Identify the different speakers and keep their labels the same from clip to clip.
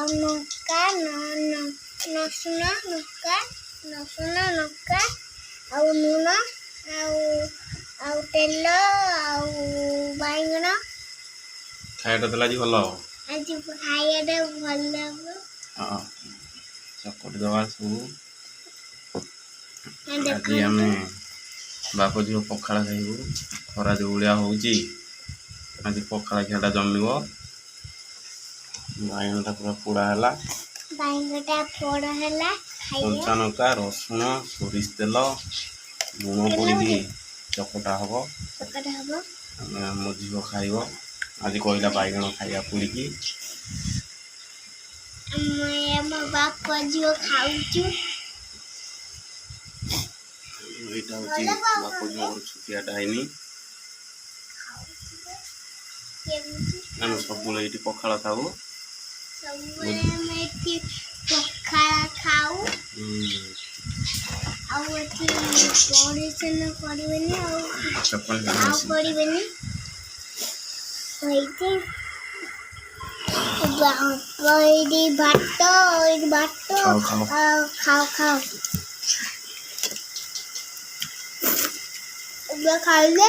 Speaker 1: ନକା ନସୁଣ ନକା ଆଉ ଲୁଣ ଆଉ ତେଲ ଆଉ ବାଇଗଣ।
Speaker 2: ଖାଇବାଟା ଦେଲେ ଆଜି ଭଲ ହବ।
Speaker 1: ଆଜି ଖାଇବାଟା ଭଲ ହବ।
Speaker 2: ହଁ ଚକଟି ଦେବା ସବୁ। ଆଜି
Speaker 1: ଦେଖନ୍ତୁ
Speaker 2: ଆମେ ବାପ ଝିଅ ପଖାଳ ଖାଇବୁ। ଖରା ଯେଉଁ ଭଳିଆ ହେଉଛି ଆଜି ପଖାଳ ଖିଆଟା ଜମିବ। ବାଇଗଣଟା ପୁରା ପୋଡ଼ା ହେଲା। କଞ୍ଚା ଲଙ୍କା ରସୁଣ ସୋରିଷ ତେଲ ଲୁଣ ପଡ଼ିକି ଚକଟା ହବ। ମୋ ଝିଅ ଖାଇବ। ଆଜି କହିଲା ବାଇଗଣ ଖାଇବା ପୋଡ଼ିକି।
Speaker 1: ଆମ ବାପ ଝିଅ ଖାଉଛୁ।
Speaker 2: ଏଇଟା ହେଉଛି ବାପ ଝିଅଙ୍କର ଛୁଟିଆଟା ହେଇନି। ଆମେ ସବୁବେଳେ ଏଇଠି ପଖାଳ ଖାଉ।
Speaker 1: ଆଉ ଏଠି ପରିଚ୍ଛନ୍ନ କରିବେନି ଆଉ କରିବେନି। ଏଇଠି ଭାତ ଖାଅ। ଏବେ ଖାଇଲେ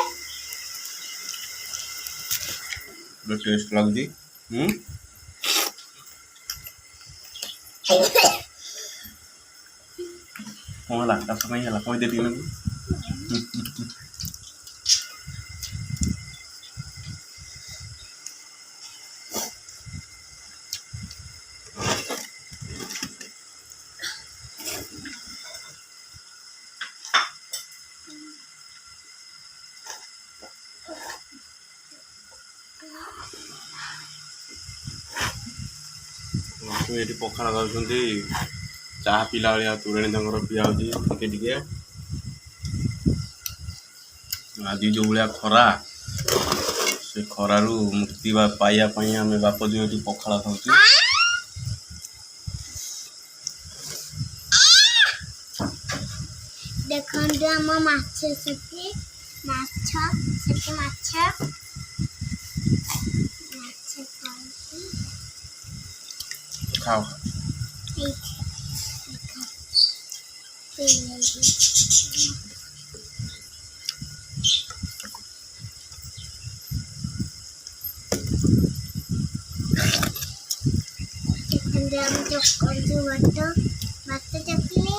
Speaker 2: ଟେଷ୍ଟ ଲାଗୁଛି। କ'ଣ ହେଲା ଚାଷ ପାଇଁ ହେଲା କହିଦେ ଟିକେ ନାକୁ। ଏଠି ପଖାଳ ଖାଉଛନ୍ତି। ଚାହା ପିଲା ଭଳିଆ ତୋରାଣୀ ତାଙ୍କର ପିଆ ହେଉଛି ଟିକେ ଟିକେ। ଆଜି ଯେଉଁ ଭଳିଆ ଖରା ସେ ଖରାରୁ ମୁକ୍ତି ପାଇବା ପାଇଁ ଆମେ ବାପ ଝିଅ ଏଠି ପଖାଳ ଖାଉଛୁ।
Speaker 1: ଦେଖନ୍ତୁ ଆମ ମାଛ ସେଠି
Speaker 2: ଖାଅ।
Speaker 1: ଦେଖନ୍ତୁ ଆମେ ଚକଟୁଛୁ ଭାତ ଚକିଲେ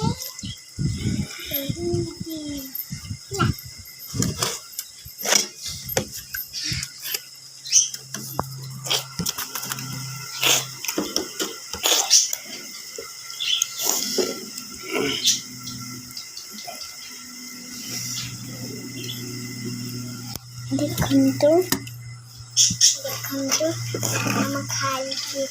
Speaker 1: ଦେଖନ୍ତୁ ଆମ ଖାଇଛୁ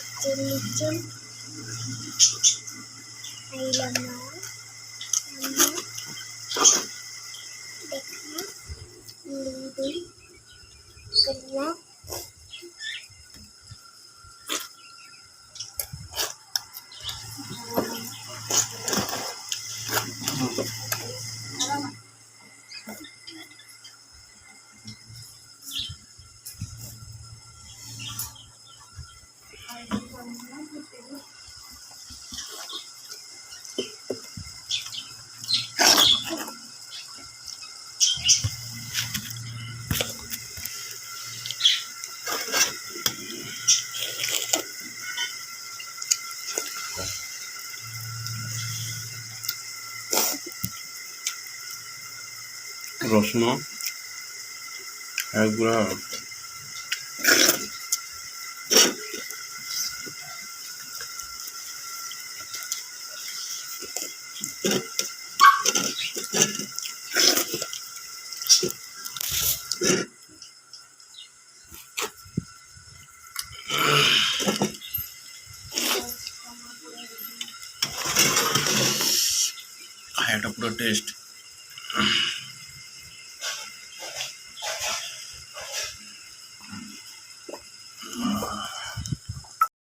Speaker 2: ରସୁଣ ପୁରା ଖାଇବାଟା ପୁରା ଟେଷ୍ଟ।